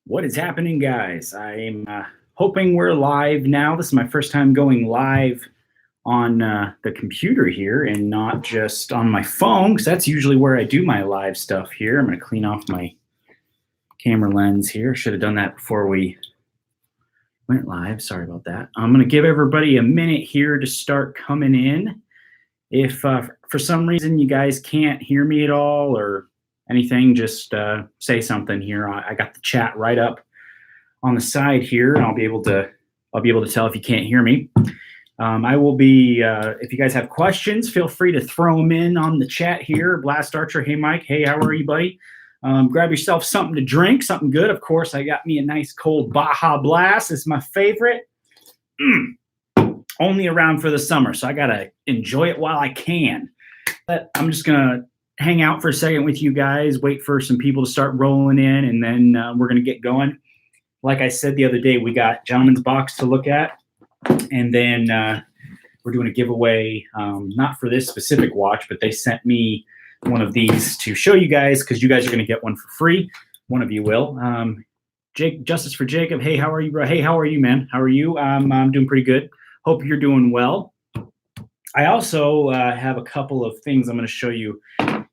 What is happening, guys? I'm hoping we're live now. This is my first time going live on the computer here and not just on my phone, because that's usually where I do my live stuff here. I'm going to clean off my camera lens here. Should have done that before we went live. Sorry about that. I'm going to give everybody a minute here to start coming in. If for some reason you guys can't hear me at all or anything, just say something here. I got the chat right up on the side here, and I'll be able to tell if you can't hear me. I will be if you guys have questions, feel free to throw them in on the chat here. Blast Archer, hey Mike, hey, how are you, buddy? Grab yourself something to drink, something good. Of course, I got me a nice cold Baja Blast. It's my favorite. Only around for the summer, so I gotta enjoy it while I can. But I'm just gonna hang out for a second with you guys, wait for some people to start rolling in, and then we're gonna get going. Like I said the other day, we got Gentleman's Box to look at, and then we're doing a giveaway, not for this specific watch, but they sent me one of these to show you guys, because you guys are gonna get one for free. One of you will. Justice for Jacob, hey, how are you, bro? Hey, how are you, man? How are you? I'm doing pretty good. Hope you're doing well. I also have a couple of things I'm going to show you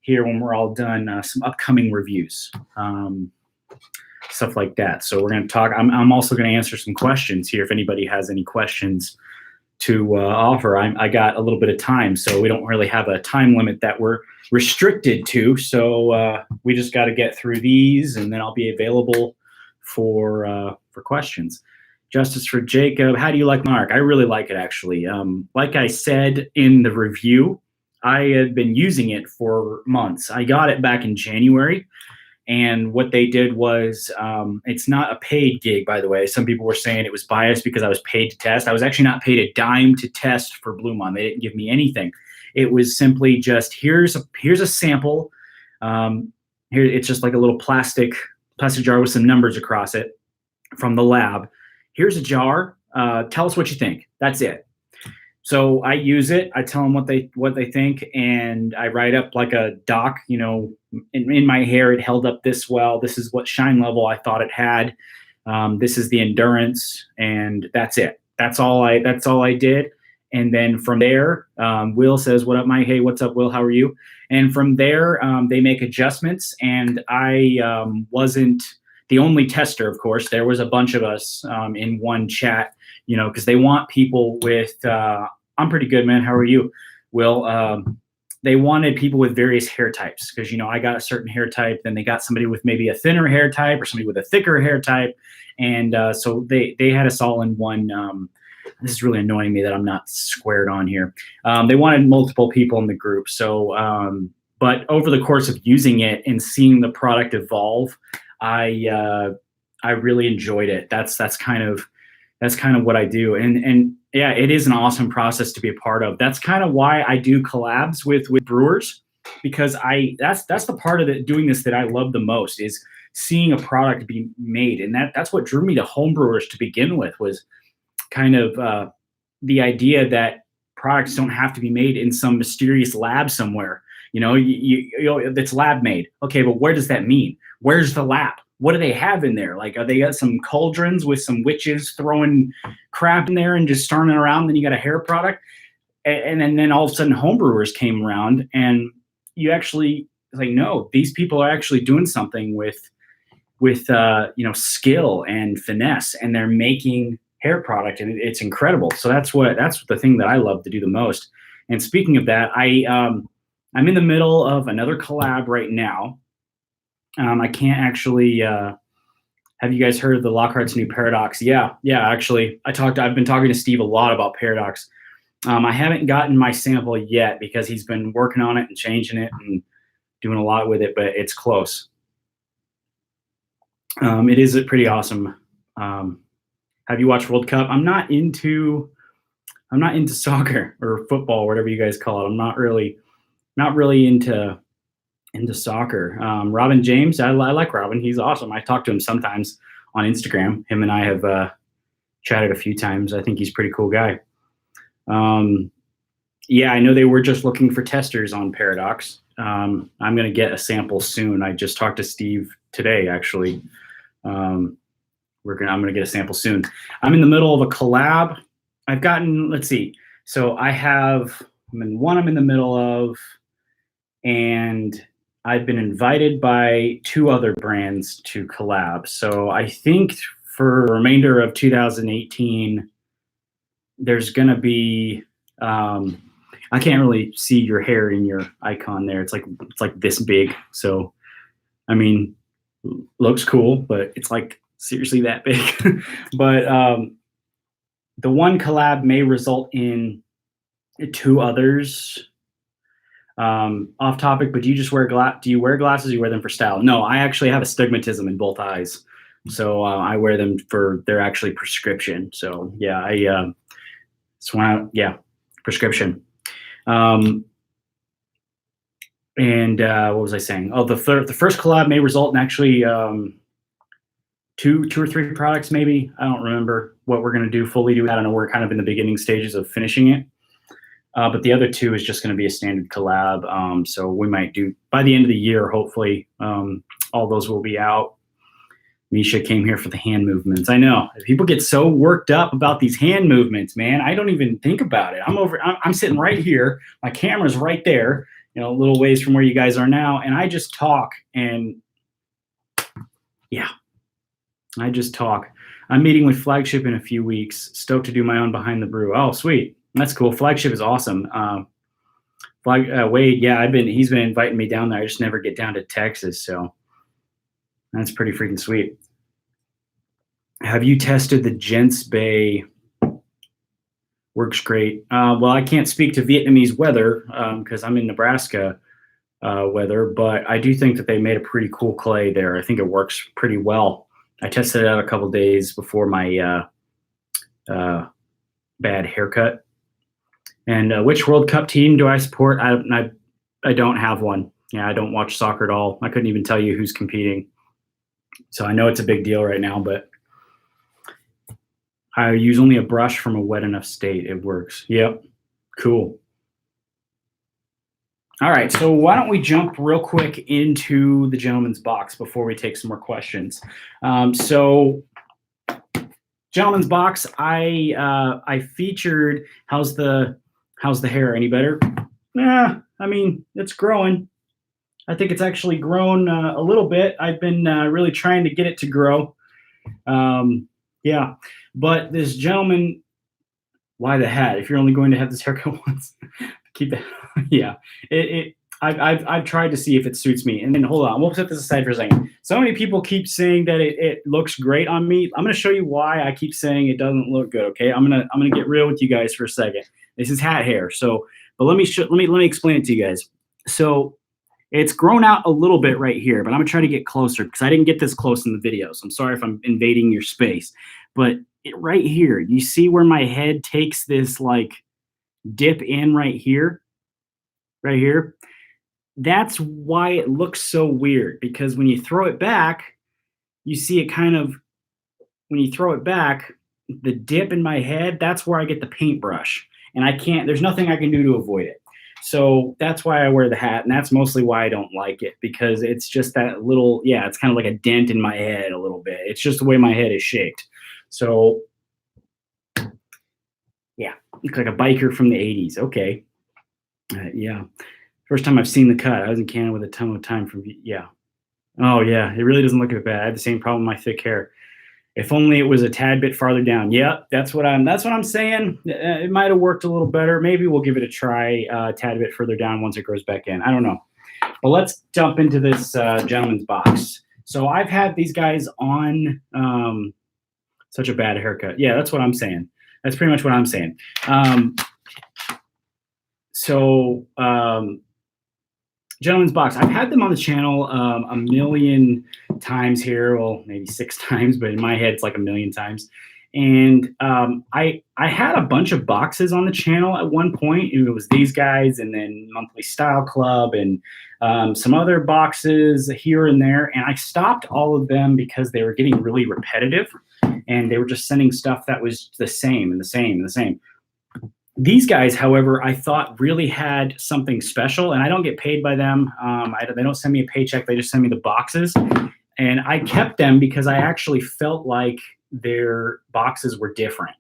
here when we're all done, some upcoming reviews, stuff like that. So we're going to talk. I'm also going to answer some questions here if anybody has any questions to offer. I got a little bit of time, so we don't really have a time limit that we're restricted to. So we just got to get through these, and then I'll be available for questions. Justice for Jacob, how do you like Mark? I really like it, actually. Like I said in the review, I had been using it for months. I got it back in January, and what they did was, it's not a paid gig, by the way. Some people were saying it was biased because I was paid to test. I was actually not paid a dime to test for Blue Mon. They didn't give me anything. It was simply just, here's a sample. Here, it's just like a little plastic jar with some numbers across it from the lab. Here's a jar. Tell us what you think. That's it. So I use it. I tell them what they think, and I write up like a doc. You know, in my hair, it held up this well. This is what shine level I thought it had. This is the endurance, and that's it. That's all I did. And then from there, Will says, "What up, Mike? Hey, what's up, Will? How are you?" And from there, they make adjustments, and I wasn't the only tester, of course. There was a bunch of us in one chat, you know, because they want people with, I'm pretty good, man. How are you, Will? They wanted people with various hair types, because, you know, I got a certain hair type, then they got somebody with maybe a thinner hair type or somebody with a thicker hair type. And so they had us all in one. This is really annoying me that I'm not squared on here. They wanted multiple people in the group. So, but over the course of using it and seeing the product evolve, I really enjoyed it. That's kind of what I do. And yeah, it is an awesome process to be a part of. That's kind of why I do collabs with brewers, because that's the part of doing this that I love the most, is seeing a product be made. And that's what drew me to homebrewers to begin with, was kind of the idea that products don't have to be made in some mysterious lab somewhere. You know, it's lab made. Okay, but where does that mean? Where's the lab? What do they have in there? Like, are they got some cauldrons with some witches throwing crap in there and just starting around? Then you got a hair product, and then all of a sudden homebrewers came around, and you actually like, no, these people are actually doing something with you know, skill and finesse, and they're making hair product, and it's incredible. So that's the thing that I love to do the most. And speaking of that, I'm in the middle of another collab right now. I can't actually. Have you guys heard of the Lockhart's new Paradox? Yeah. Actually, I've been talking to Steve a lot about Paradox. I haven't gotten my sample yet because he's been working on it and changing it and doing a lot with it, but it's close. It is pretty awesome. Have you watched World Cup? I'm not into soccer or football, whatever you guys call it. I'm not really into soccer. Robin James, I like Robin. He's awesome. I talk to him sometimes on Instagram. Him and I have chatted a few times. I think he's a pretty cool guy. Yeah, I know they were just looking for testers on Paradox. I'm going to get a sample soon. I just talked to Steve today, actually. I'm gonna get a sample soon. I'm in the middle of a collab. I've gotten, let's see. So I'm in the middle of, and I've been invited by 2 other brands to collab. So I think for the remainder of 2018, there's gonna be, I can't really see your hair in your icon there. It's like this big. So, I mean, looks cool, but it's like seriously that big. But the one collab may result in 2 others. Off topic, but do you just wear do you wear glasses? Or you wear them for style? No, I actually have astigmatism in both eyes, so I wear them they're actually prescription. So yeah, prescription. And what was I saying? Oh, the first collab may result in actually 2 or 3 products, maybe. I don't remember what we're gonna fully do. I don't know. We're kind of in the beginning stages of finishing it. But the other 2 is just going to be a standard collab. So we might do by the end of the year, hopefully, all those will be out. Misha came here for the hand movements. I know people get so worked up about these hand movements, man. I don't even think about it. I'm sitting right here. My camera's right there, a little ways from where you guys are now. And I just talk and yeah, I just talk. I'm meeting with Flagship in a few weeks. Stoked to do my own Behind the Brew. Oh, sweet. That's cool. Flagship is awesome. Wade, yeah, he's been inviting me down there. I just never get down to Texas, so that's pretty freaking sweet. Have you tested the Gents Bay? Works great. Well, I can't speak to Vietnamese weather because I'm in Nebraska weather, but I do think that they made a pretty cool clay there. I think it works pretty well. I tested it out a couple days before my bad haircut. And which World Cup team do I support? I don't have one. Yeah, I don't watch soccer at all. I couldn't even tell you who's competing. So I know it's a big deal right now, but I use only a brush from a wet enough state. It works. Yep. Cool. All right. So why don't we jump real quick into the gentleman's box before we take some more questions? So gentleman's box, I featured, how's the hair? Any better? Yeah, I mean, it's growing. I think it's actually grown a little bit. I've been really trying to get it to grow. Yeah, but this gentleman, why the hat? If you're only going to have this haircut once, keep it. Yeah, I've tried to see if it suits me. And then hold on, we'll set this aside for a second. So many people keep saying that it looks great on me. I'm going to show you why I keep saying it doesn't look good. Okay, I'm gonna get real with you guys for a second. This is hat hair. So, but let me explain it to you guys. So it's grown out a little bit right here, but I'm gonna try to get closer because I didn't get this close in the video. So I'm sorry if I'm invading your space. But right here, you see where my head takes this like dip in right here? Right here? That's why it looks so weird, because when you throw it back, you see it kind of, when you throw it back, the dip in my head, that's where I get the paintbrush. And there's nothing I can do to avoid it. So that's why I wear the hat. And that's mostly why I don't like it, because it's just that little, yeah, it's kind of like a dent in my head a little bit. It's just the way my head is shaped. So yeah, look like a biker from the 80s. Okay. Yeah. First time I've seen the cut. I was in Canada with a ton of time from, yeah. Oh yeah, it really doesn't look bad. I had the same problem with my thick hair. If only it was a tad bit farther down. Yep, that's what I'm saying. It might have worked a little better. Maybe we'll give it a try a tad bit further down once it grows back in. I don't know. But let's jump into this gentleman's box. So I've had these guys on such a bad haircut. Yeah, that's what I'm saying. That's pretty much what I'm saying. Gentleman's box. I've had them on the channel a million times here. Well, maybe 6 times, but in my head, it's like a million times. And I had a bunch of boxes on the channel at one point. It was these guys, and then Monthly Style Club, and some other boxes here and there. And I stopped all of them because they were getting really repetitive, and they were just sending stuff that was the same and the same and the same. These guys, however, I thought really had something special, and I don't get paid by them. They don't send me a paycheck. They just send me the boxes. And I kept them because I actually felt like their boxes were different.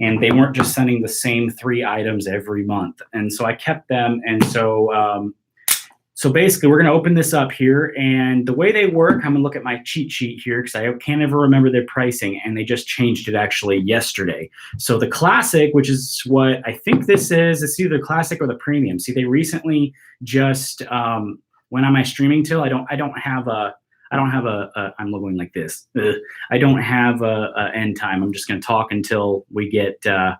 And they weren't just sending the same 3 items every month. And so I kept them. And so so basically, we're going to open this up here. And the way they work, I'm going to look at my cheat sheet here because I can't ever remember their pricing. And they just changed it actually yesterday. So the classic, which is what I think this is, it's either the classic or the premium. See, they recently just went on my streaming till. I don't have a I'm logoing like this. I don't have a end time. I'm just going to talk until we get tired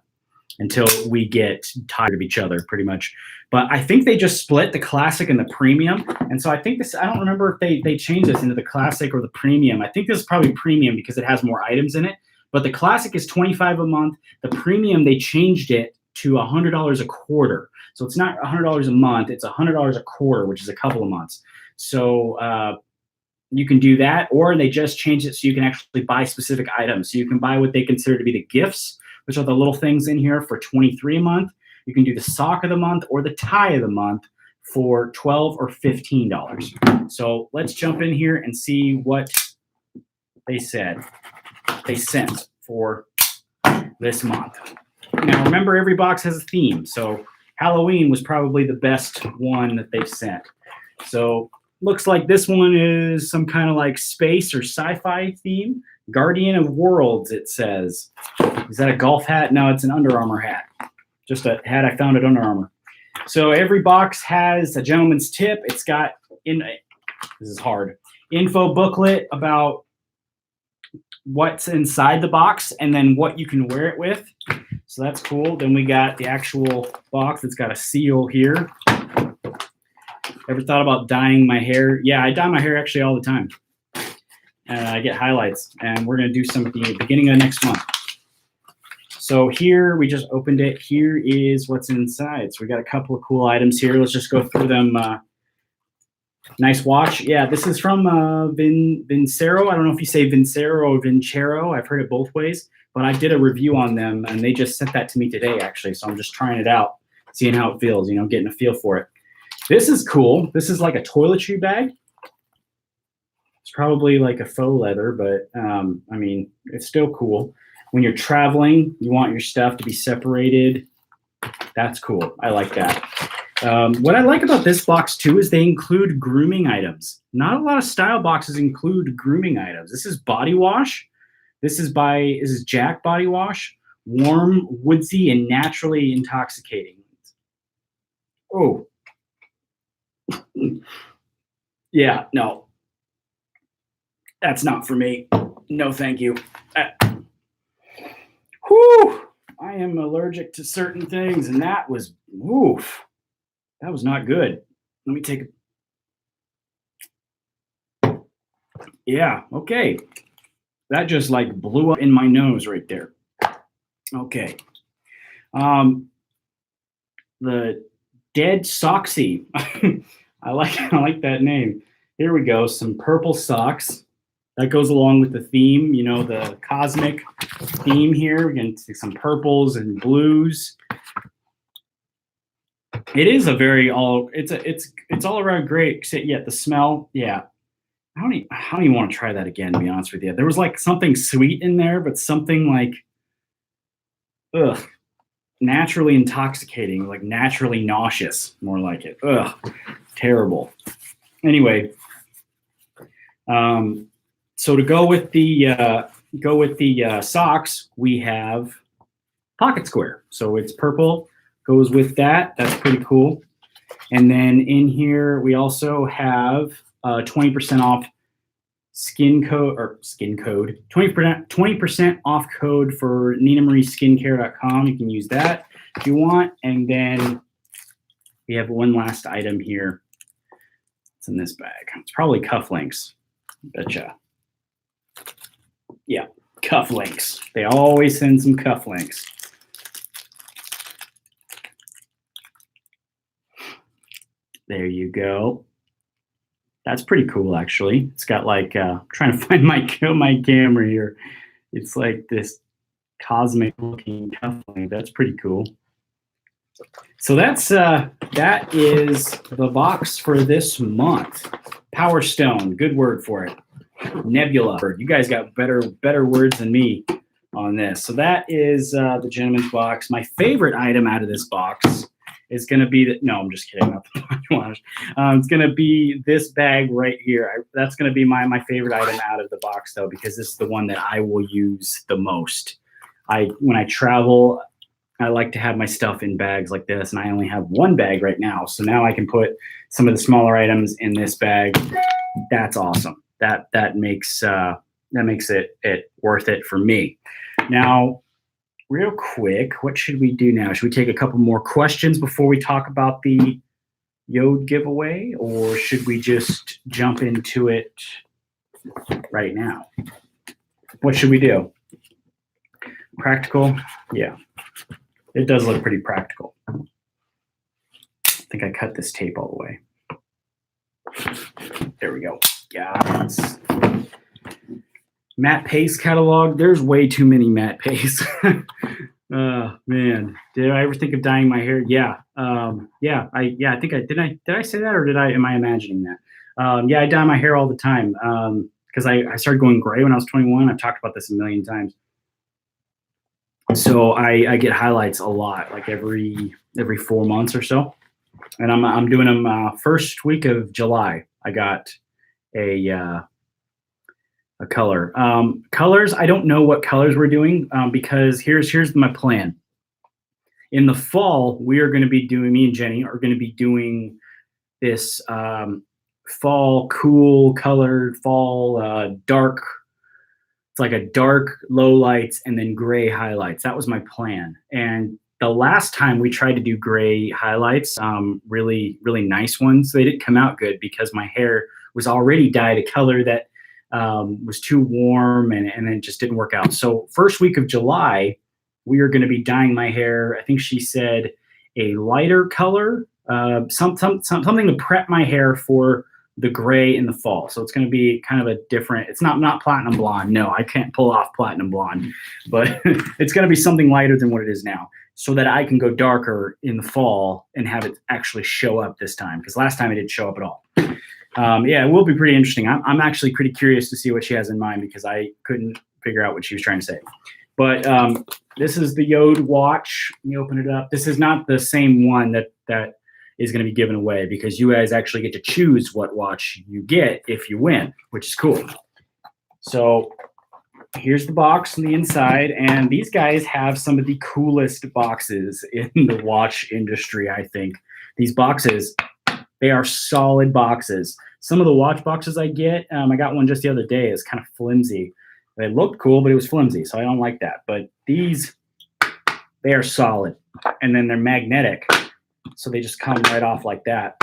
of each other, pretty much. But I think they just split the classic and the premium. And so I think this, I don't remember if they changed this into the classic or the premium. I think this is probably premium because it has more items in it. But the classic is $25 a month. The premium, they changed it to $100 a quarter. So it's not $100 a month. It's $100 a quarter, which is a couple of months. So you can do that, or they just changed it so you can actually buy specific items. So you can buy what they consider to be the gifts, which are the little things in here, for $23 a month. You can do the sock of the month or the tie of the month for $12 or $15. So let's jump in here and see what they said they sent for this month. Now remember, every box has a theme. So Halloween was probably the best one that they've sent. So looks like this one is some kind of like space or sci-fi theme. Guardian of Worlds, it says. Is that a golf hat? No, it's an Under Armour hat. Just a hat I found at Under Armour. So every box has a gentleman's tip. It's got, this is hard, info booklet about what's inside the box and then what you can wear it with. So that's cool. Then we got the actual box. It's got a seal here. Ever thought about dyeing my hair? Yeah, I dye my hair actually all the time. And I get highlights. And we're going to do some at the beginning of next month. So here, we just opened it. Here is what's inside. So we got a couple of cool items here. Let's just go through them. Nice watch. Yeah, this is from Vincero. I don't know if you say Vincero or Vincero. I've heard it both ways. But I did a review on them, and they just sent that to me today, actually. So I'm just trying it out, seeing how it feels, getting a feel for it. This is cool. This is like a toiletry bag. It's probably like a faux leather, but I mean, it's still cool. When you're traveling, you want your stuff to be separated. That's cool. I like that. What I like about this box too is they include grooming items. Not a lot of style boxes include grooming items. This is body wash. This is Jack body wash. Warm, woodsy, and naturally intoxicating. Oh. Yeah, no. That's not for me. No, thank you. Whew. I am allergic to certain things, and that was, oof. That was not good. Let me take a, yeah, okay. That just like blew up in my nose right there. Okay. The Dead Socksy. I like that name. Here we go. Some purple socks. That goes along with the theme, the cosmic theme here. We're going to see some purples and blues. It is a very it's all around great, except yet the smell, yeah. I don't even want to try that again, to be honest with you. There was like something sweet in there, but something like, naturally intoxicating, like naturally nauseous, more like it. Terrible. Anyway, so to go with the socks, we have pocket square. So it's purple, goes with that. That's pretty cool. And then in here we also have 20% off skin code 20% off code for ninamariskincare.com. You can use that if you want. And then we have one last item here. It's in this bag. It's probably cufflinks. Betcha. Yeah, cufflinks. They always send some cufflinks. There you go. That's pretty cool, actually. It's got like, trying to find my camera here. It's like this cosmic looking cufflink. That's pretty cool. So that is the box for this month. Power Stone, good word for it. Nebula. You guys got better words than me on this. So that is the gentleman's box. My favorite item out of this box is going to be no, I'm just kidding. Not the body wash. It's going to be this bag right here. That's going to be my favorite item out of the box, though, because this is the one that I will use the most. When I travel, I like to have my stuff in bags like this, and I only have one bag right now. So now I can put some of the smaller items in this bag. That's awesome. That makes it worth it for me. Now, real quick, what should we do now? Should we take a couple more questions before we talk about the JORD giveaway, or should we just jump into it right now? What should we do? Practical? Yeah. It does look pretty practical. I think I cut this tape all the way. There we go. Yes. Matt Pace catalog. There's way too many Matt Pace. Oh man, did I ever think of dyeing my hair? Yeah. I think I did. I say that, or am I imagining that? Yeah, I dye my hair all the time because I started going gray when I was 21. I've talked about this a million times. So I get highlights a lot, like every 4 months or so, and I'm doing them first week of July. I got a color. Colors, I don't know what colors we're doing because here's my plan. In the fall, we are going to be doing, me and Jenny are going to be doing this fall cool colored fall dark. It's like a dark low lights and then gray highlights. That was my plan. And the last time we tried to do gray highlights, really nice ones, they didn't come out good because my hair was already dyed a color that was too warm and it just didn't work out. So first week of July, we are going to be dyeing my hair. I think she said a lighter color, something to prep my hair for the gray in the fall. So it's going to be kind of a different, it's not platinum blonde. No, I can't pull off platinum blonde, but it's going to be something lighter than what it is now so that I can go darker in the fall and have it actually show up this time. Because last time it didn't show up at all. Yeah, it will be pretty interesting. I'm actually pretty curious to see what she has in mind because I couldn't figure out what she was trying to say. But this is the JORD watch. Let me open it up. This is not the same one that is going to be given away because you guys actually get to choose what watch you get if you win, which is cool. So here's the box on the inside, and these guys have some of the coolest boxes in the watch industry, I think. These boxes, they are solid boxes. Some of the watch boxes I get, I got one just the other day. It's kind of flimsy. They looked cool, but it was flimsy, so I don't like that. But these, they are solid, and then they're magnetic, so they just come right off like that.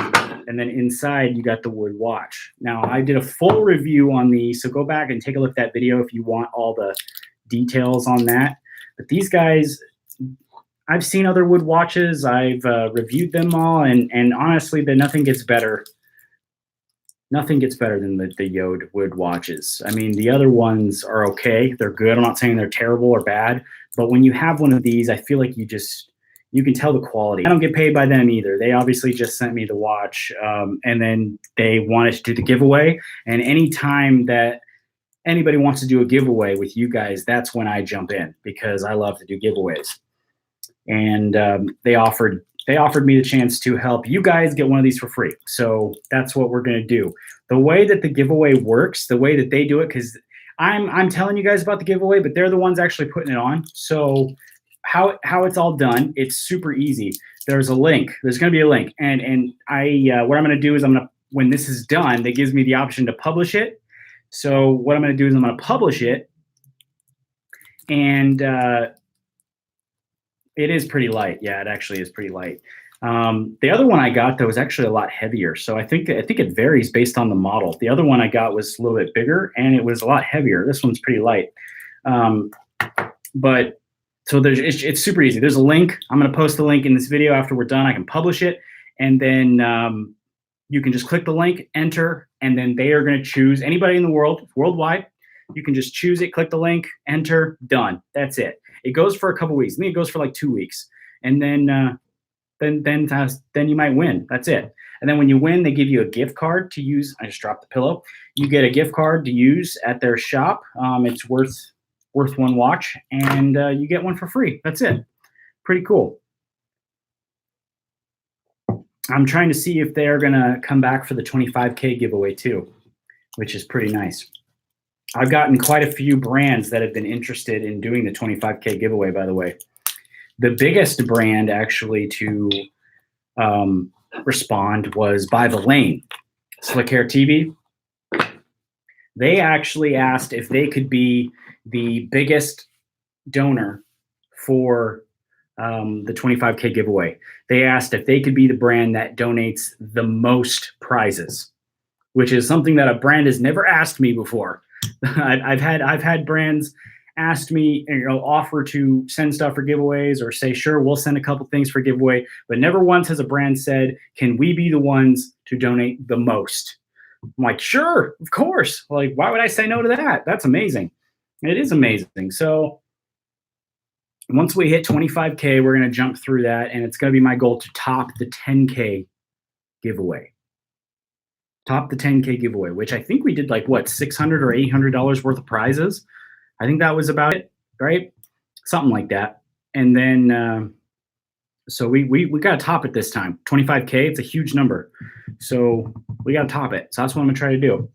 And then inside, you got the wood watch. Now, I did a full review on these, so go back and take a look at that video if you want all the details on that. But these guys, I've seen other wood watches. I've reviewed them all, and honestly, nothing gets better. Nothing gets better than the JORD wood watches. I mean, the other ones are okay. They're good. I'm not saying they're terrible or bad, but when you have one of these, I feel like you can tell the quality. I don't get paid by them either. They obviously just sent me the watch, and then they wanted to do the giveaway. And anytime that anybody wants to do a giveaway with you guys, that's when I jump in because I love to do giveaways. And they offered me the chance to help you guys get one of these for free. So that's what we're going to do. The way that the giveaway works, the way that they do it, because I'm telling you guys about the giveaway, but they're the ones actually putting it on. So how it's all done, it's super easy. There's a link. There's going to be a link. And what I'm going to do is when this is done, that gives me the option to publish it. So what I'm going to do is I'm going to publish it. And it is pretty light. Yeah, it actually is pretty light. The other one I got, though, was actually a lot heavier. So I think it varies based on the model. The other one I got was a little bit bigger, and it was a lot heavier. This one's pretty light. But so it's super easy. There's a link. I'm going to post the link in this video after we're done. I can publish it, and then you can just click the link, enter, and then they are going to choose anybody in the world, worldwide. You can just choose it, click the link, enter, done. That's it. It goes for a couple weeks. I think it goes for like 2 weeks, and then you might win. That's it. And then when you win, they give you a gift card to use. I just dropped the pillow. You get a gift card to use at their shop. It's worth one watch, and you get one for free. That's it. Pretty cool. I'm trying to see if they're gonna come back for the 25K giveaway too, which is pretty nice. I've gotten quite a few brands that have been interested in doing the 25K giveaway, by the way. The biggest brand actually to respond was By the Lane, Slick Hair TV. They actually asked if they could be the biggest donor for the 25K giveaway. They asked if they could be the brand that donates the most prizes, which is something that a brand has never asked me before. I've had brands asked me, offer to send stuff for giveaways or say, sure, we'll send a couple things for giveaway, but never once has a brand said, can we be the ones to donate the most? I'm like, sure, of course. Like, why would I say no to that? That's amazing. It is amazing. So once we hit 25K, we're going to jump through that, and it's going to be my goal to top the 10K giveaway. Top the 10K giveaway, which I think we did like, what, $600 or $800 worth of prizes? I think that was about it, right? Something like that. And then, so we got to top it this time. 25K, it's a huge number. So we got to top it. So that's what I'm going to try to do.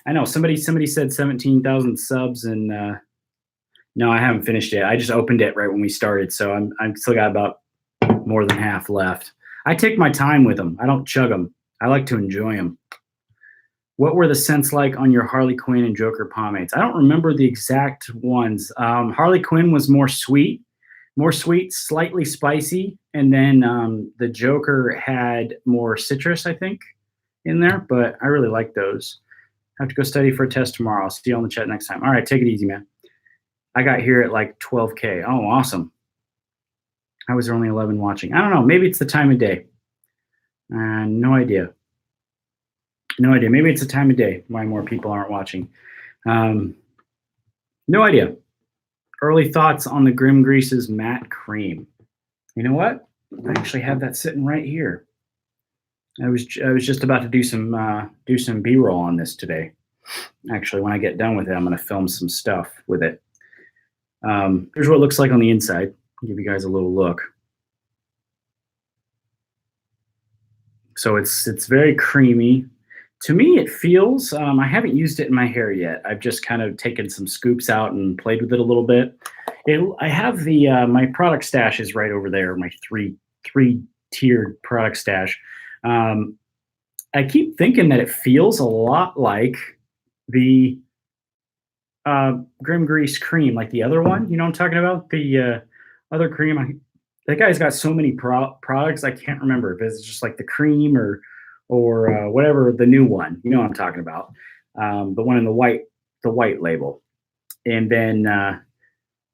I know somebody said 17,000 subs, and no, I haven't finished it. I just opened it right when we started. So I'm still got about more than half left. I take my time with them. I don't chug them. I like to enjoy them. What were the scents like on your Harley Quinn and Joker pomades? I don't remember the exact ones. Harley Quinn was more sweet, slightly spicy. And then the Joker had more citrus, I think, in there. But I really like those. I have to go study for a test tomorrow. I'll see you on the chat next time. All right, take it easy, man. I got here at like 12K. Oh, awesome. How was there only 11 watching? I don't know. Maybe it's the time of day. No idea. No idea. Maybe it's the time of day why more people aren't watching. No idea. Early thoughts on the Grim Grease's matte cream. You know what? I actually have that sitting right here. I was just about to do some B-roll on this today. Actually, when I get done with it, I'm going to film some stuff with it. Here's what it looks like on the inside. I'll give you guys a little look. So it's very creamy. To me, it feels, I haven't used it in my hair yet. I've just kind of taken some scoops out and played with it a little bit. I have my product stash is right over there, my three-tiered product stash. I keep thinking that it feels a lot like the Grim Grease cream, like the other one. You know what I'm talking about? The other cream. That guy's got so many products, I can't remember if it's just like the cream or whatever the new one. You know what I'm talking about? The one in the white label. And then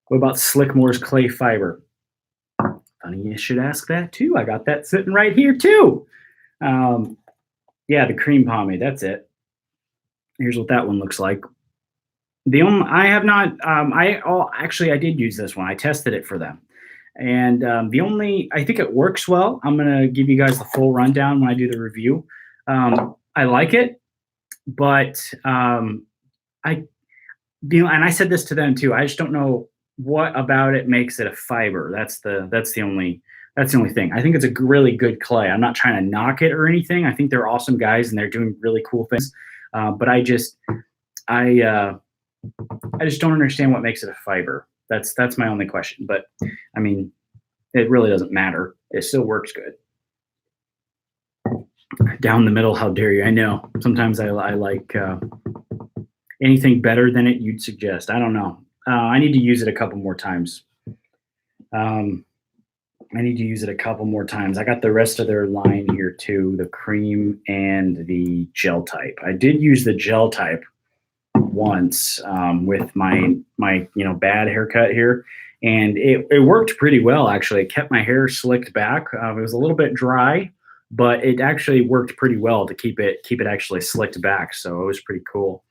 what about Slickmore's clay fiber? Funny you should ask that too. I got that sitting right here too. Yeah, the cream pomade. That's it. Here's what that one looks like. I have not. Actually, I did use this one. I tested it for them. And I think it works well. I'm going to give you guys the full rundown when I do the review. I like it, but and I said this to them too. I just don't know what about it makes it a fiber. That's the only thing. I think it's a really good clay. I'm not trying to knock it or anything. I think they're awesome guys and they're doing really cool things. But I just don't understand what makes it a fiber. That's my only question. But I mean, it really doesn't matter. It still works good. Down the middle, how dare you? I know. Sometimes I like anything better than it you'd suggest. I don't know. I need to use it a couple more times. I got the rest of their line here too, the cream and the gel type. I did use the gel type once with my bad haircut here, and it worked pretty well. Actually, it kept my hair slicked back. It was a little bit dry, but it actually worked pretty well to keep it actually slicked back. So it was pretty cool.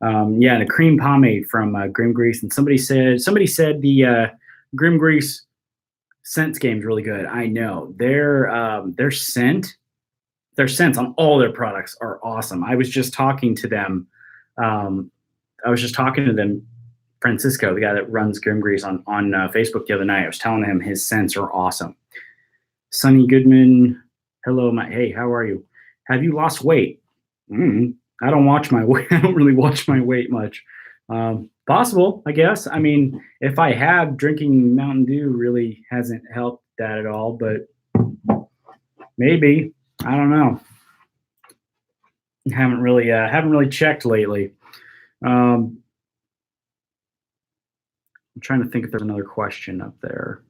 Yeah, the cream pomade from Grim Grease, and somebody said the Grim Grease scent game is really good. I know their scent their scents on all their products are awesome. I was just talking to them. Francisco, the guy that runs Grim Grease on Facebook the other night. I was telling him his scents are awesome. Sonny Goodman, hello, hey, how are you? Have you lost weight? I don't watch my weight. I don't really watch my weight much. Possible, I guess. I mean, if I have, drinking Mountain Dew really hasn't helped that at all, but maybe. I don't know. Haven't really checked lately. I'm trying to think if there's another question up there.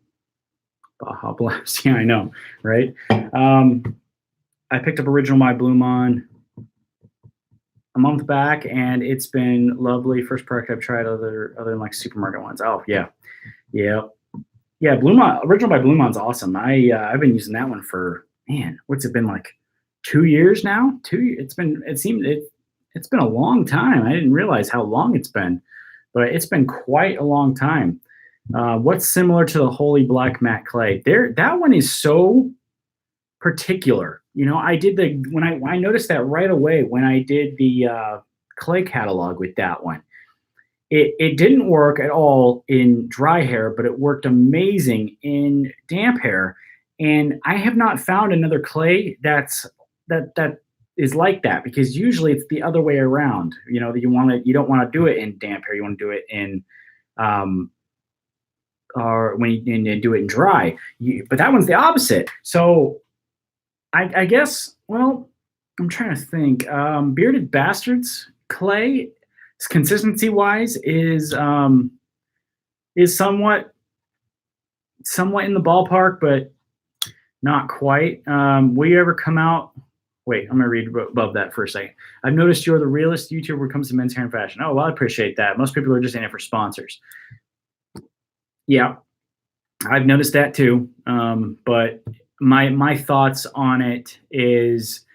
Baja Blast. Yeah, I know, right? I picked up Original My Blue Mon a month back, and it's been lovely. First product I've tried other than like supermarket ones. Oh yeah. Blue Mon, Original by Blue Mon's awesome. I've been using that one for, man, what's it been, like 2 years now? It's been a long time. I didn't realize how long it's been, but it's been quite a long time. What's similar to the Holy Black Matte Clay? That one is so particular. You know, I noticed that right away when I did the clay catalog with that one. It didn't work at all in dry hair, but it worked amazing in damp hair. And I have not found another clay that is like that, because usually it's the other way around. You know, you don't want to do it in damp hair. You want to do it in or when you do it in dry. But that one's the opposite. So I guess, well, I'm trying to think. Bearded Bastards clay, consistency wise, is somewhat in the ballpark, but not quite. Will you ever come out? Wait, I'm gonna read above that for a second. I've noticed you're the realest YouTuber when it comes to men's hair and fashion. Oh, well, I appreciate that. Most people are just in it for sponsors. Yeah, I've noticed that too. But my thoughts on it is,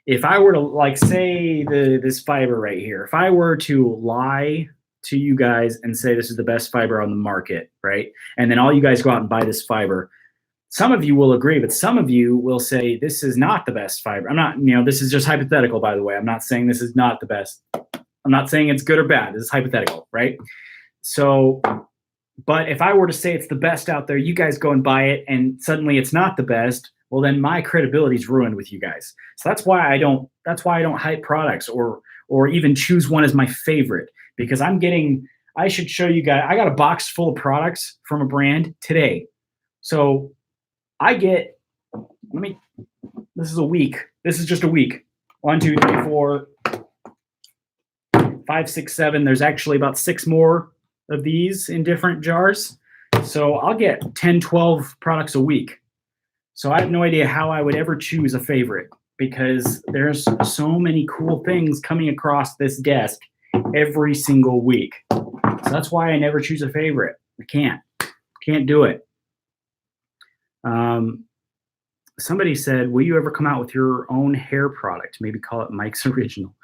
if I were to, like, say this fiber right here, if I were to lie to you guys and say this is the best fiber on the market, right? And then all you guys go out and buy this fiber, some of you will agree, but some of you will say this is not the best fiber. I'm not, this is just hypothetical, by the way. I'm not saying this is not the best. I'm not saying it's good or bad. This is hypothetical, right? So, but if I were to say it's the best out there, you guys go and buy it, and suddenly it's not the best, well, then my credibility is ruined with you guys. So that's why I don't hype products or even choose one as my favorite, because I should show you guys, I got a box full of products from a brand today. So I get, this is a week. This is just a week. 1, 2, 3, 4, 5, 6, 7. There's actually about 6 more of these in different jars. So I'll get 10, 12 products a week. So I have no idea how I would ever choose a favorite, because there's so many cool things coming across this desk every single week. So that's why I never choose a favorite. I can't do it. Somebody said, will you ever come out with your own hair product? Maybe call it Mike's Original.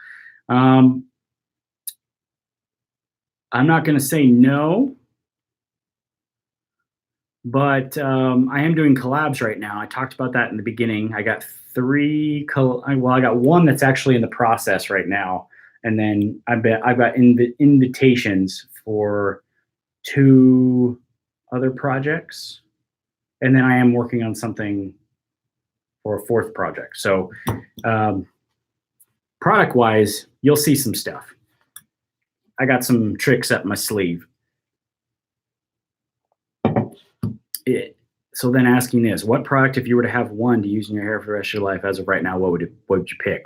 I'm not going to say no, but I am doing collabs right now. I talked about that in the beginning. I got 3, I got 1 that's actually in the process right now. And then I've got invitations for 2 other projects. And then I am working on something for a 4th project. So product-wise, you'll see some stuff. I got some tricks up my sleeve. So then asking this, what product, if you were to have one to use in your hair for the rest of your life as of right now, what would you pick?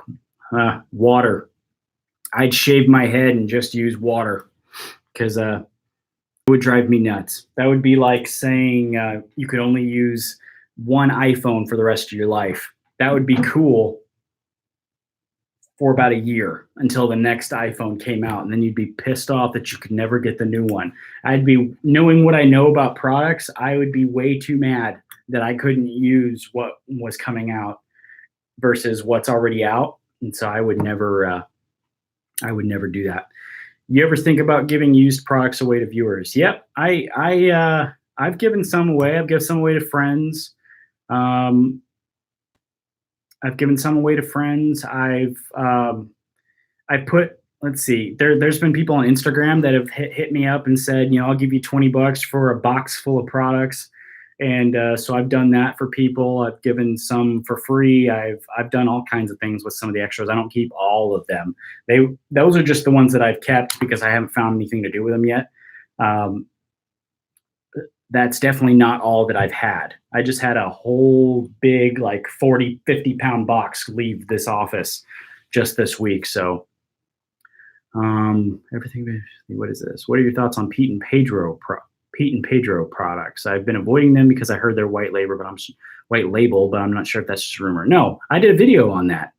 Water. I'd shave my head and just use water, because it would drive me nuts. That would be like saying you could only use one iPhone for the rest of your life. That would be cool for about a year until the next iPhone came out, and then you'd be pissed off that you could never get the new one. I'd be, knowing what I know about products, I would be way too mad that I couldn't use what was coming out versus what's already out. And so I would never do that. You ever think about giving used products away to viewers? Yep, I've given some away. I've given some away to friends. I've given some away to friends. I put, let's see, there's been people on Instagram that have hit me up and said, I'll give you $20 for a box full of products. And so I've done that for people. I've given some for free. I've done all kinds of things with some of the extras. I don't keep all of them. Those are just the ones that I've kept because I haven't found anything to do with them yet. That's definitely not all that I've had. I just had a whole big, like 40, 50 pound box leave this office just this week. So everything. What is this? What are your thoughts on Pete and Pedro products? I've been avoiding them because I heard they're white label, but I'm not sure if that's just a rumor. No, I did a video on that.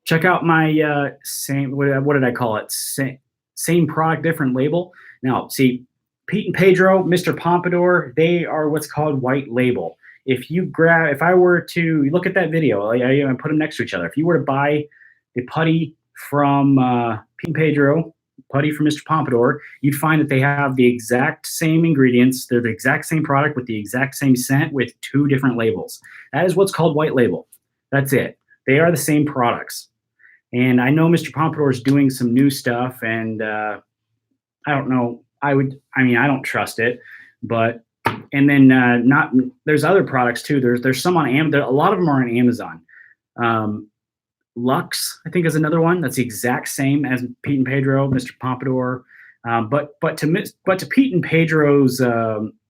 Check out my same. What did I call it? Same product, different label. Now, see, Pete and Pedro, Mr. Pompadour, they are what's called white label. If I were to look at that video, I put them next to each other. If you were to buy the putty from Pete and Pedro, putty from Mr. Pompadour, you'd find that they have the exact same ingredients. They're the exact same product with the exact same scent with 2 different labels. That is what's called white label. That's it. They are the same products. And I know Mr. Pompadour is doing some new stuff, and I don't know. I don't trust it, but and then there's other products too. There's some on Amazon. A lot of them are on Amazon. Lux, I think, is another one that's the exact same as Pete and Pedro, Mr. Pompadour. But to Pete and Pedro's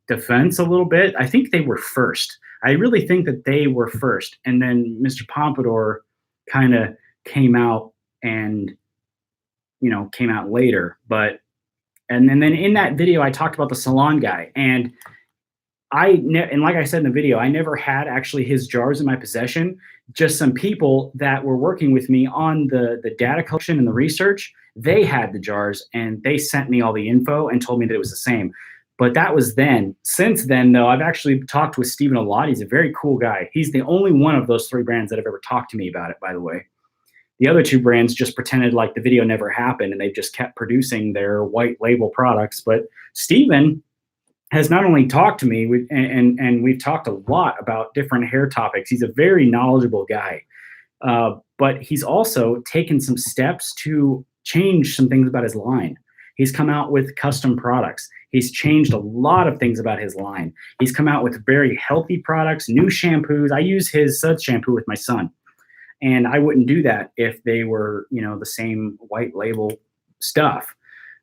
defense a little bit, I think they were first. I really think that they were first, and then Mr. Pompadour kind of came out later. But and then in that video, I talked about the salon guy, and like I said in the video, I never had actually his jars in my possession. Just some people that were working with me on the data collection and the research, they had the jars, and they sent me all the info and told me that it was the same. But that was then. Since then, though, I've actually talked with Stephen a lot. He's a very cool guy. He's the only one of those 3 brands that have ever talked to me about it, by the way. The other 2 brands just pretended like the video never happened, and they've just kept producing their white label products. But Stephen has not only talked to me, and we've talked a lot about different hair topics. He's a very knowledgeable guy, but he's also taken some steps to change some things about his line. He's come out with custom products. He's changed a lot of things about his line. He's come out with very healthy products, new shampoos. I use his Suds shampoo with my son, and I wouldn't do that if they were, the same white label stuff.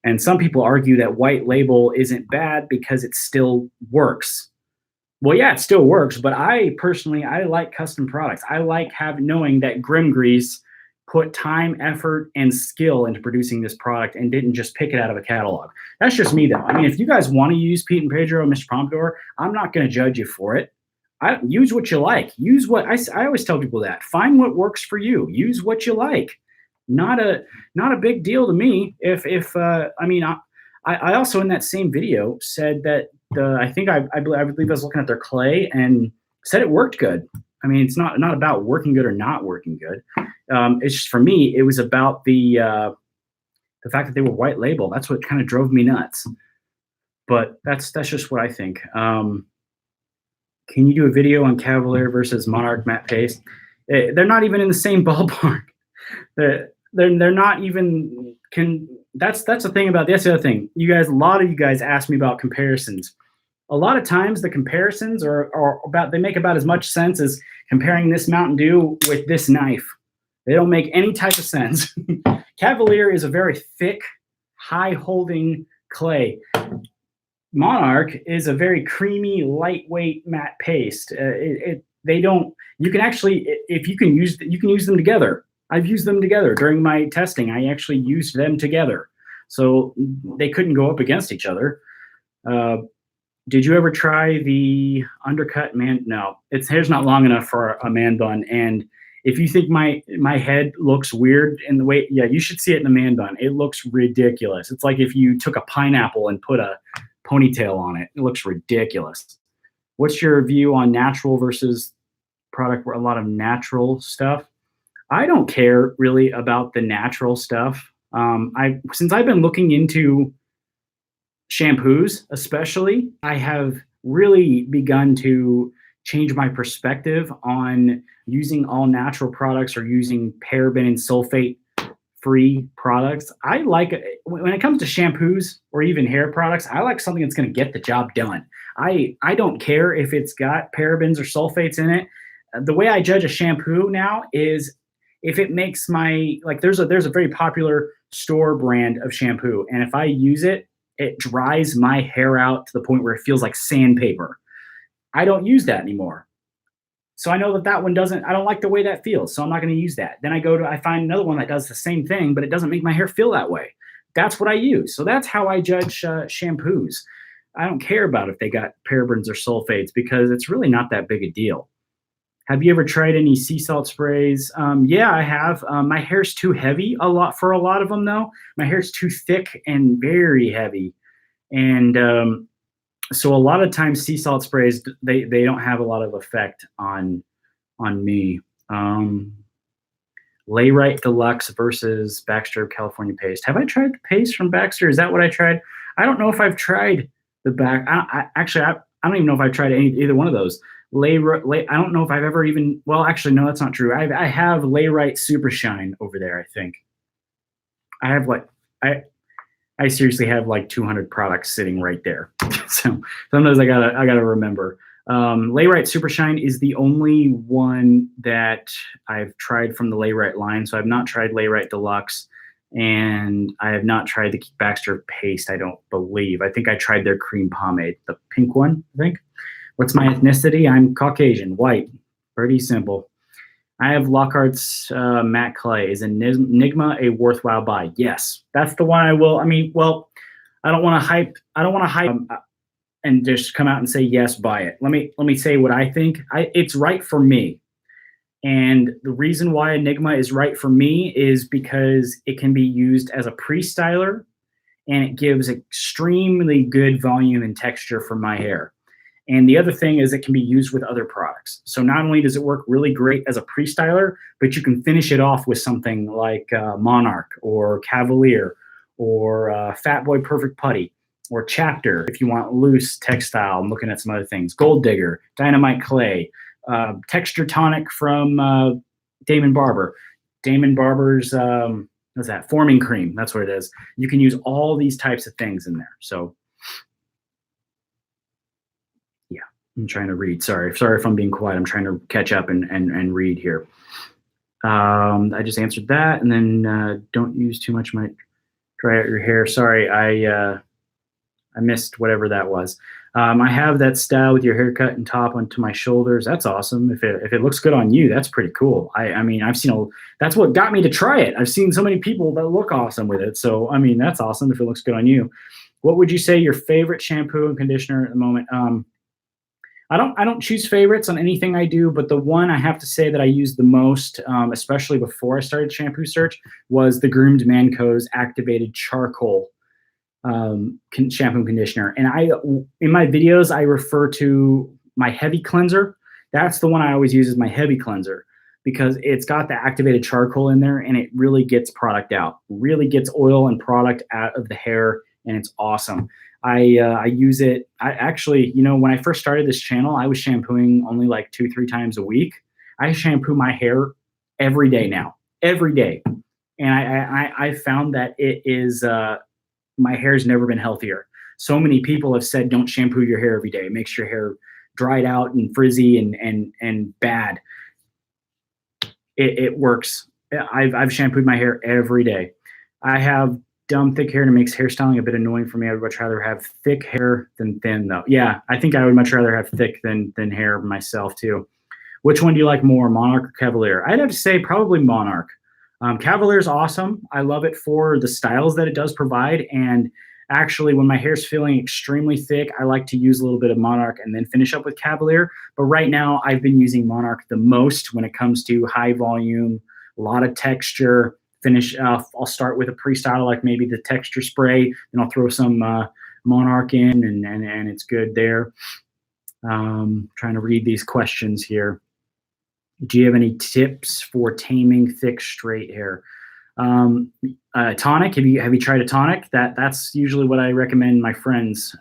And some people argue that white label isn't bad because it still works. Well, yeah, it still works, but I like custom products. I like knowing that Grim Grease put time, effort, and skill into producing this product and didn't just pick it out of a catalog. That's just me, though. I mean, if you guys want to use Pete and Pedro and Mr. Pompadour, I'm not going to judge you for it. Use what you like. Use what I always tell people that. Find what works for you. Use what you like. Not a big deal to me. I also in that same video said that I believe I was looking at their clay and said it worked good. I mean, it's not about working good or not working good. It's just, for me, it was about the fact that they were white label. That's what kind of drove me nuts. But that's just what I think. Can you do a video on Cavalier versus Monarch matte paste? They're not even in the same ballpark. They're not even that's the thing about that's the other thing. A lot of you guys ask me about comparisons. A lot of times the comparisons they make about as much sense as comparing this Mountain Dew with this knife. They don't make any type of sense. Cavalier is a very thick, high holding clay. Monarch is a very creamy, lightweight matte paste. You can use them together. I've used them together during my testing. I actually used them together, so they couldn't go up against each other. Did you ever try the undercut man? No, hair's not long enough for a man bun. And if you think my head looks weird in the way, yeah, you should see it in the man bun. It looks ridiculous. It's like if you took a pineapple and put a ponytail on it. It looks ridiculous. What's your view on natural versus product? A lot of natural stuff. I don't care really about the natural stuff. Since I've been looking into shampoos, especially, I have really begun to change my perspective on using all natural products or using paraben and sulfate free products. I like, when it comes to shampoos or even hair products, I like something that's going to get the job done. I don't care if it's got parabens or sulfates in it. The way I judge a shampoo now is if it makes my, like, there's a very popular store brand of shampoo, and if I use it, it dries my hair out to the point where it feels like sandpaper. I don't use that anymore. So I know that that one doesn't, I don't like the way that feels. So I'm not going to use that. Then I find another one that does the same thing, but it doesn't make my hair feel that way. That's what I use. So that's how I judge shampoos. I don't care about if they got parabens or sulfates because it's really not that big a deal. Have you ever tried any sea salt sprays? Yeah, I have. My hair's too heavy for a lot of them though. My hair's too thick and very heavy. And so a lot of times sea salt sprays, they don't have a lot of effect on me. Layrite Deluxe versus Baxter California Paste. Have I tried the paste from Baxter? Is that what I tried? I don't know if I've tried the I don't even know if I've tried either one of those. I don't know if I've ever even, well, actually, no, that's not true. I have Layrite Super Shine over there, I think. I have like, I seriously have like 200 products sitting right there. So sometimes I gotta remember. Layrite Super Shine is the only one that I've tried from the Layrite line. So I've not tried Layrite Deluxe, and I have not tried the Baxter Paste, I don't believe. I think I tried their cream pomade, the pink one, I think. What's my ethnicity? I'm Caucasian, white, pretty simple. I have Lockhart's matte clay. Is Enigma a worthwhile buy? Yes, that's the one I will. I mean, well, I don't want to hype and just come out and say yes, buy it. Let me say what I think. It's right for me, and the reason why Enigma is right for me is because it can be used as a pre-styler, and it gives extremely good volume and texture for my hair. And the other thing is it can be used with other products. So not only does it work really great as a pre-styler, but you can finish it off with something like Monarch or Cavalier or Fat Boy Perfect Putty or Chapter if you want loose textile. I'm looking at some other things. Gold Digger, Dynamite Clay, Texture Tonic from Damon Barber. Damon Barber's, what's that? Forming Cream, that's what it is. You can use all these types of things in there. So I'm trying to read. Sorry if I'm being quiet. I'm trying to catch up and read here. I just answered that, and then don't use too much. Might dry out your hair. Sorry, I missed whatever that was. I have that style with your haircut and top onto my shoulders. That's awesome. If it looks good on you, that's pretty cool. I mean, I've seen that's what got me to try it. I've seen so many people that look awesome with it. So I mean, that's awesome if it looks good on you. What would you say your favorite shampoo and conditioner at the moment? I don't choose favorites on anything I do, but the one I have to say that I use the most, especially before I started Shampoo Search, was the Groomed Man Co.'s Activated Charcoal shampoo and conditioner. And in my videos, I refer to my heavy cleanser. That's the one I always use as my heavy cleanser because it's got the activated charcoal in there and it really gets product out, really gets oil and product out of the hair, and it's awesome. I use it. I actually, when I first started this channel, I was shampooing only like 2-3 times a week. I shampoo my hair every day now, every day. And I found that it is, my hair's never been healthier. So many people have said, don't shampoo your hair every day. It makes your hair dried out and frizzy and bad. It works. I've shampooed my hair every day. I have dumb thick hair and it makes hairstyling a bit annoying for me. I would much rather have thick hair than thin though. Yeah, I think I would much rather have thick than hair myself too. Which one do you like more, Monarch or Cavalier? I'd have to say probably Monarch. Cavalier is awesome. I love it for the styles that it does provide. And actually when my hair's feeling extremely thick, I like to use a little bit of Monarch and then finish up with Cavalier. But right now I've been using Monarch the most when it comes to high volume, a lot of texture. Finish, I'll start with a pre-style like maybe the texture spray, then I'll throw some Monarch in and it's good there. Trying to read these questions here. Do you have any tips for taming thick straight hair? Tonic, have you tried a tonic? That's usually what I recommend my friends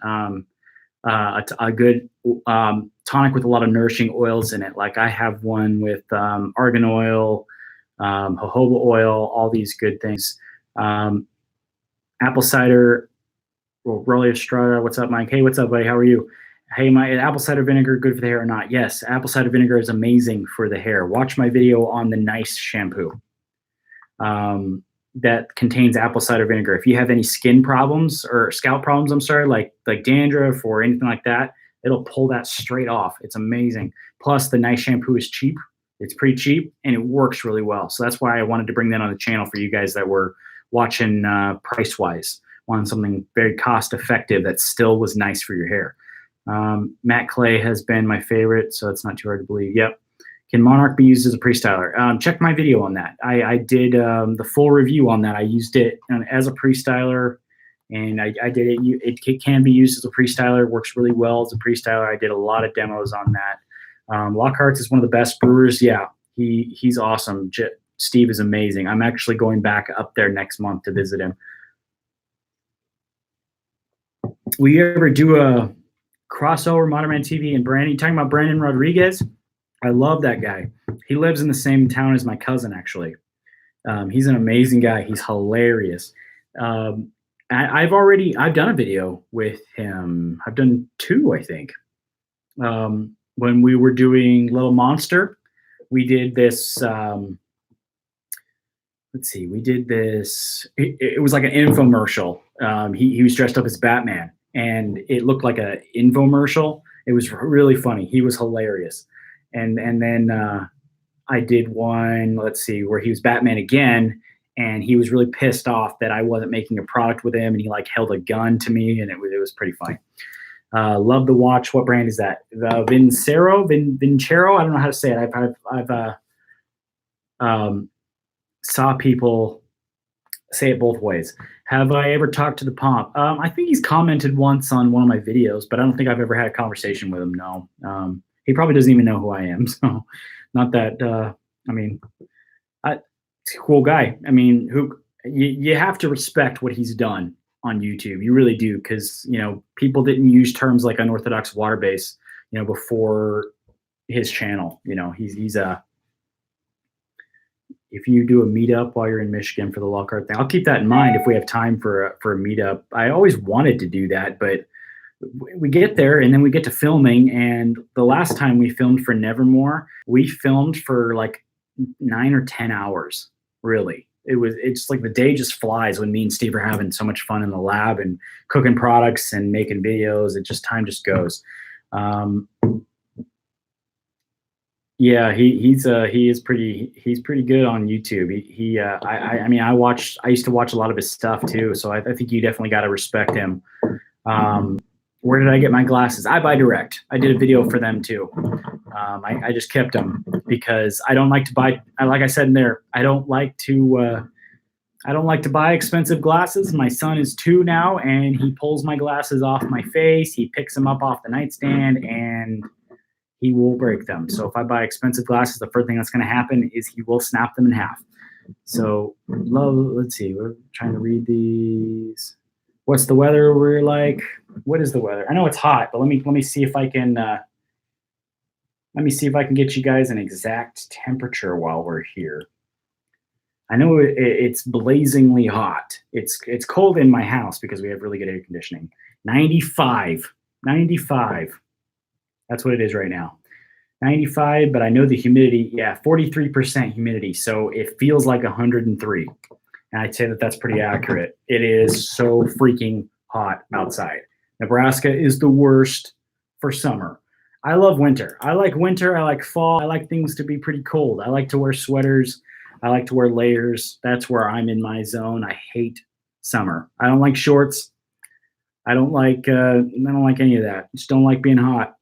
a good tonic with a lot of nourishing oils in it. Like I have one with argan oil, jojoba oil, all these good things. Apple cider, well, Rolly Estrada, what's up, Mike? Hey, what's up, buddy? How are you? Hey, my apple cider vinegar good for the hair or not? Yes, apple cider vinegar is amazing for the hair. Watch my video on the Nice shampoo that contains apple cider vinegar. If you have any skin problems or scalp problems, I'm sorry, like dandruff or anything like that, it'll pull that straight off. It's amazing. Plus, the Nice shampoo is cheap. It's pretty cheap and it works really well. So that's why I wanted to bring that on the channel for you guys that were watching price-wise. Wanted something very cost-effective that still was nice for your hair. Matt Clay has been my favorite, so it's not too hard to believe. Yep. Can Monarch be used as a pre-styler? Check my video on that. I did the full review on that. I used it as a pre-styler, and I did it. It can be used as a pre-styler. Works really well as a pre-styler. I did a lot of demos on that. Lockhart's is one of the best brewers. Yeah, he's awesome. Steve is amazing. I'm actually going back up there next month to visit him. Will you ever do a crossover Modern Man TV and Brandon? You talking about Brandon Rodriguez? I love that guy. He lives in the same town as my cousin, actually. He's an amazing guy. He's hilarious. I've done a video with him. I've done 2, I think. When we were doing Little Monster, we did this. Let's see, we did this. It was like an infomercial. He was dressed up as Batman, and it looked like an infomercial. It was really funny. He was hilarious. And then I did one, let's see, where he was Batman again, and he was really pissed off that I wasn't making a product with him, and he like held a gun to me, and it was pretty funny. Love the watch. What brand is that? Vincero. I don't know how to say it. I've saw people say it both ways. Have I ever talked to the Pomp? I think he's commented once on one of my videos, but I don't think I've ever had a conversation with him. No. He probably doesn't even know who I am. So not that, I mean, he's a cool guy. I mean, you have to respect what he's done on YouTube. You really do. Cause people didn't use terms like unorthodox water base, before his channel. He's if you do a meetup while you're in Michigan for the Lockhart thing, I'll keep that in mind if we have time for a meetup. I always wanted to do that, but we get there and then we get to filming. And the last time we filmed for Nevermore, we filmed for like 9 or 10 hours. Really, it's like the day just flies when me and Steve are having so much fun in the lab and cooking products and making videos. Time just goes. Yeah, he's pretty good on YouTube. I used to watch a lot of his stuff too, so I think you definitely got to respect him. Where did I get my glasses? I buy direct. I did a video for them too. I just kept them because I don't like to buy. Like I said in there, I don't like to buy expensive glasses. My son is 2 now, and he pulls my glasses off my face. He picks them up off the nightstand, and he will break them. So if I buy expensive glasses, the first thing that's going to happen is he will snap them in half. So let's see. We're trying to read these. What's the weather we're like? What is the weather? I know it's hot, but let me see if I can get you guys an exact temperature while we're here. I know it's blazingly hot. It's cold in my house because we have really good air conditioning. 95. That's what it is right now. 95, but I know the humidity, 43% humidity. So it feels like 103. And I'd say that that's pretty accurate. It is so freaking hot outside. Nebraska is the worst for summer. I love winter. I like winter. I like fall. I like things to be pretty cold. I like to wear sweaters. I like to wear layers. That's where I'm in my zone. I hate summer. I don't like shorts. I don't like any of that. Just don't like being hot.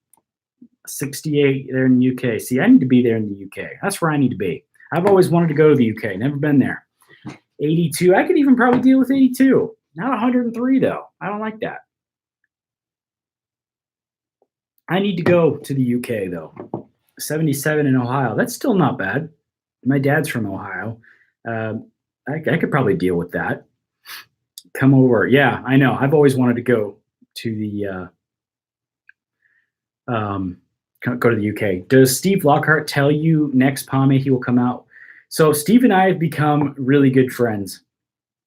68 there in the UK. See, I need to be there in the UK. That's where I need to be. I've always wanted to go to the UK. Never been there. 82. I could even probably deal with 82. Not 103 though. I don't like that. I need to go to the UK though. 77 in Ohio. That's still not bad. My dad's from Ohio. I could probably deal with that. Come over. Yeah, I know. I've always wanted to go to the go to the UK. Does Steve Lockhart tell you next Pame he will come out? So Steve and I have become really good friends,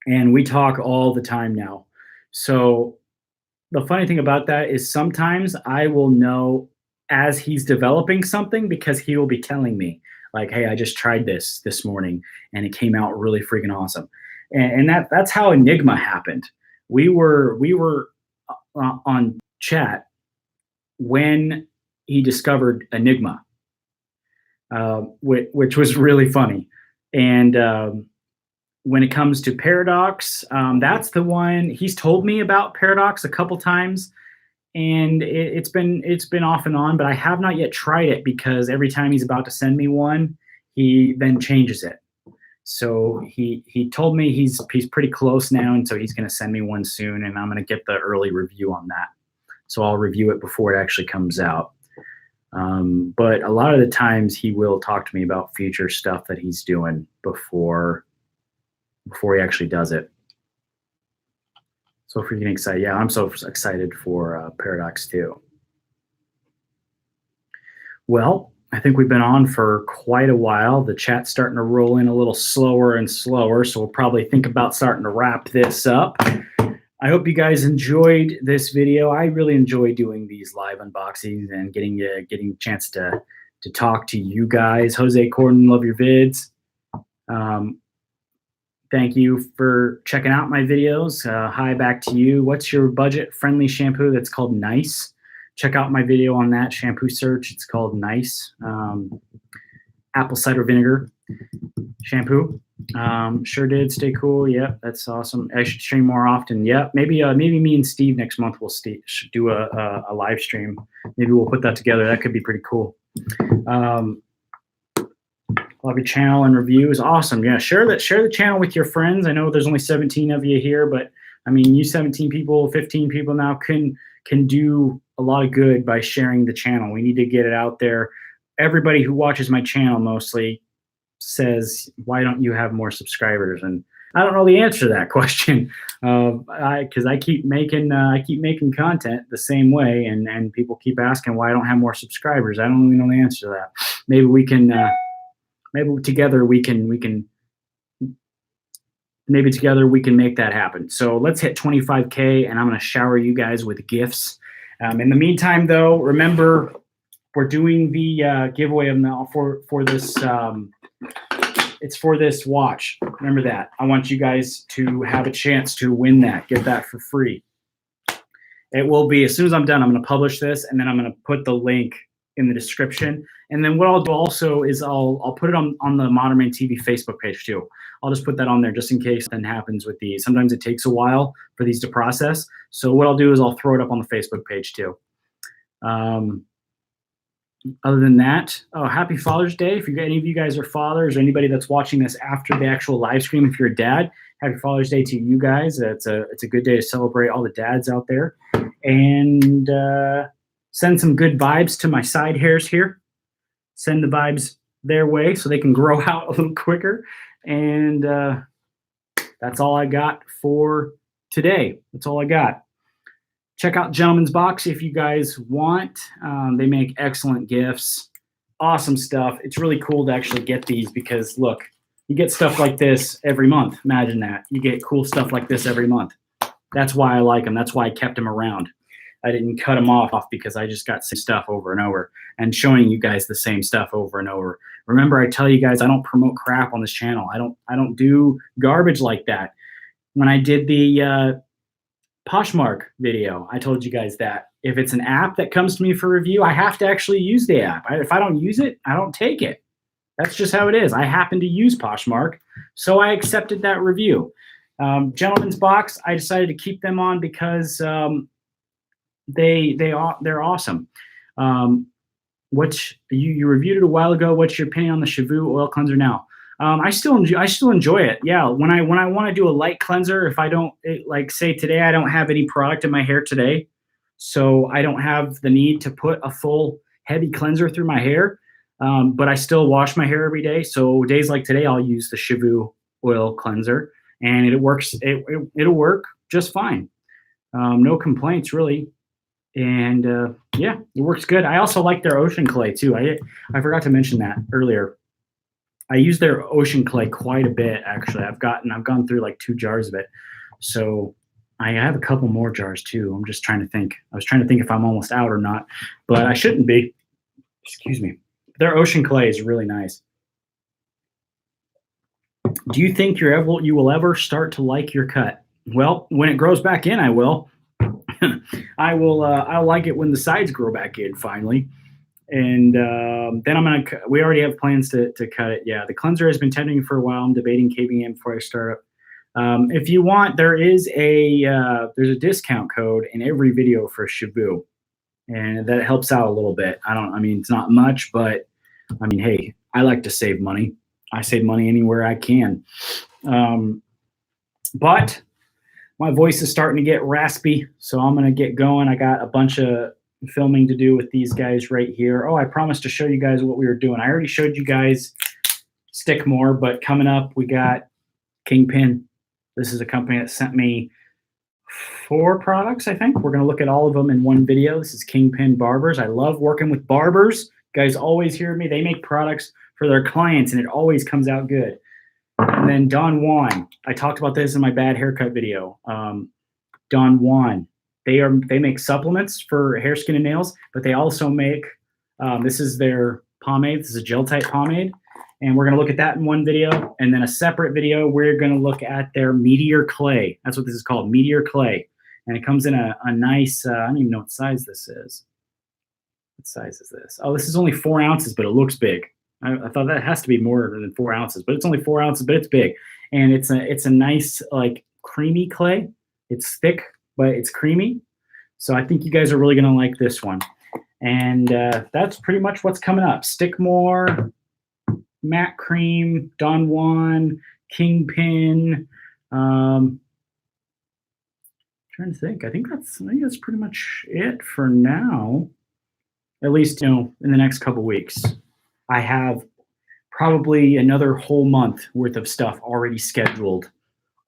and we talk all the time now. So the funny thing about that is sometimes I will know as he's developing something because he will be telling me like, "Hey, I just tried this morning and it came out really freaking awesome." And that's how Enigma happened. We were on chat when he discovered Enigma, which was really funny. And when it comes to Paradox, that's the one he's told me about Paradox a couple times, and it's been off and on, but I have not yet tried it because every time he's about to send me one, he then changes it. So he told me he's pretty close now, and so he's going to send me one soon, and I'm going to get the early review on that. So I'll review it before it actually comes out. But a lot of the times he will talk to me about future stuff that he's doing before he actually does it. So freaking excited. Yeah, I'm so excited for Paradox too. Well, I think we've been on for quite a while. The chat's starting to roll in a little slower and slower, so we'll probably think about starting to wrap this up. I hope you guys enjoyed this video. I really enjoy doing these live unboxings and getting a chance to talk to you guys. Jose Corden, love your vids. Thank you for checking out my videos. Hi, back to you. What's your budget-friendly shampoo that's called Nice? Check out my video on that shampoo search. It's called Nice. Apple cider vinegar shampoo. Sure did. Stay cool. Yep, that's awesome. I should stream more often. Yep, maybe me and Steve next month will do a live stream. Maybe we'll put that together. That could be pretty cool. Love your channel and reviews. Awesome. Yeah, share the channel with your friends. I know there's only 17 of you here, but I mean, you 17 people, 15 people now can do a lot of good by sharing the channel. We need to get it out there. Everybody who watches my channel mostly says, "Why don't you have more subscribers?" And I don't know the answer to that question, because I keep making content the same way, and people keep asking why I don't have more subscribers. I don't really know the answer to that. Maybe we can. Maybe together we can make that happen. So let's hit 25K, and I'm going to shower you guys with gifts. In the meantime, though, remember we're doing the giveaway of now for this. It's for this watch. Remember that. I want you guys to have a chance to win that. Get that for free. It will be as soon as I'm done. I'm going to publish this, and then I'm going to put the link in the description. And then what I'll do also is I'll put it on the Modern Man TV Facebook page too. I'll just put that on there just in case something happens with these. Sometimes it takes a while for these to process. So what I'll do is I'll throw it up on the Facebook page too. Other than that, happy Father's Day. If any of you guys are fathers or anybody that's watching this after the actual live stream, if you're a dad, happy Father's Day to you guys. It's a good day to celebrate all the dads out there. And send some good vibes to my side hairs here. Send the vibes their way so they can grow out a little quicker. And that's all I got for today. That's all I got. Check out Gentleman's Box if you guys want. They make excellent gifts. Awesome stuff. It's really cool to actually get these because, look, you get stuff like this every month. Imagine that. You get cool stuff like this every month. That's why I like them. That's why I kept them around. I didn't cut them off because I just got some stuff over and over and showing you guys the same stuff over and over. Remember, I tell you guys, I don't promote crap on this channel. I don't do garbage like that. When I did the Poshmark video, I told you guys that if it's an app that comes to me for review, I have to actually use the app. If I don't use it, I don't take it. That's just how it is. I happen to use Poshmark, so I accepted that review. Gentleman's Box, I decided to keep them on because they're awesome. Which you reviewed it a while ago. What's your opinion on the Shavu oil cleanser now? I still enjoy it. Yeah, when I want to do a light cleanser, if I don't like say today I don't have any product in my hair today, so I don't have the need to put a full heavy cleanser through my hair, but I still wash my hair every day. So days like today, I'll use the Shavu oil cleanser, and it works. It'll work just fine. No complaints really. And yeah, it works good. I also like their ocean clay too. I forgot to mention that earlier. I use their ocean clay quite a bit actually. I've gone through like 2 jars of it. So I have a couple more jars too. I'm just trying to think. I was trying to think if I'm almost out or not, but I shouldn't be. Excuse me. Their ocean clay is really nice. Do you think you will ever start to like your cut? Well, when it grows back in, I will. I will. I'll like it when the sides grow back in finally, and then I'm gonna. We already have plans to cut it. Yeah, the cleanser has been tempting me for a while. I'm debating caving in before I start up. If you want, there's a discount code in every video for Shabu, and that helps out a little bit. I mean, it's not much, but I mean, hey, I like to save money. I save money anywhere I can. But my voice is starting to get raspy, so I'm going to get going. I got a bunch of filming to do with these guys right here. Oh, I promised to show you guys what we were doing. I already showed you guys Stickmore, but coming up, we got Kingpin. This is a company that sent me 4 products, I think. We're going to look at all of them in one video. This is Kingpin Barbers. I love working with barbers. You guys always hear me. They make products for their clients, and it always comes out good. And then Don Juan. I talked about this in my bad haircut video. Don Juan. They make supplements for hair, skin, and nails, but they also make, this is their pomade. This is a gel type pomade. And we're going to look at that in one video. And then a separate video, we're going to look at their Meteor Clay. That's what this is called, Meteor Clay. And it comes in a nice, I don't even know what size this is. What size is this? Oh, this is only 4 ounces, but it looks big. I thought that has to be more than 4 ounces, but it's only 4 ounces, but it's big. And it's a nice, like, creamy clay. It's thick, but it's creamy. So I think you guys are really going to like this one. And that's pretty much what's coming up. Stickmore, Matte Cream, Don Juan, Kingpin. Trying to think. I think that's pretty much it for now. At least, in the next couple weeks. I have probably another whole month worth of stuff already scheduled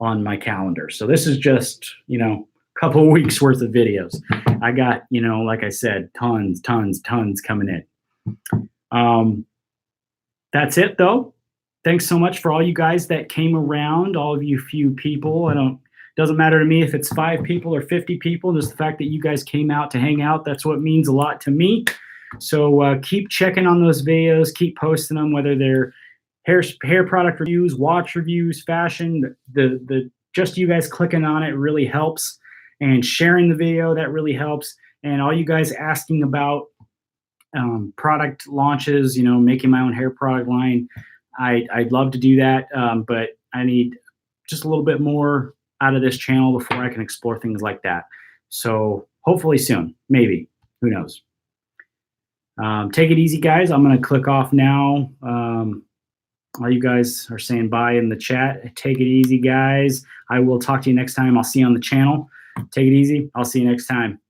on my calendar. So this is just, a couple of weeks worth of videos. I got, like I said, tons coming in. That's it though. Thanks so much for all you guys that came around, all of you few people. Doesn't matter to me if it's 5 people or 50 people. Just the fact that you guys came out to hang out, that's what means a lot to me. So keep checking on those videos, keep posting them, whether they're hair product reviews, watch reviews, fashion. The just you guys clicking on it really helps, and sharing the video, that really helps. And all you guys asking about product launches, making my own hair product line, I'd love to do that, but I need just a little bit more out of this channel before I can explore things like that. So hopefully soon, maybe, who knows. Take it easy, guys. I'm going to click off now. All you guys are saying bye in the chat. Take it easy, guys. I will talk to you next time. I'll see you on the channel. Take it easy. I'll see you next time.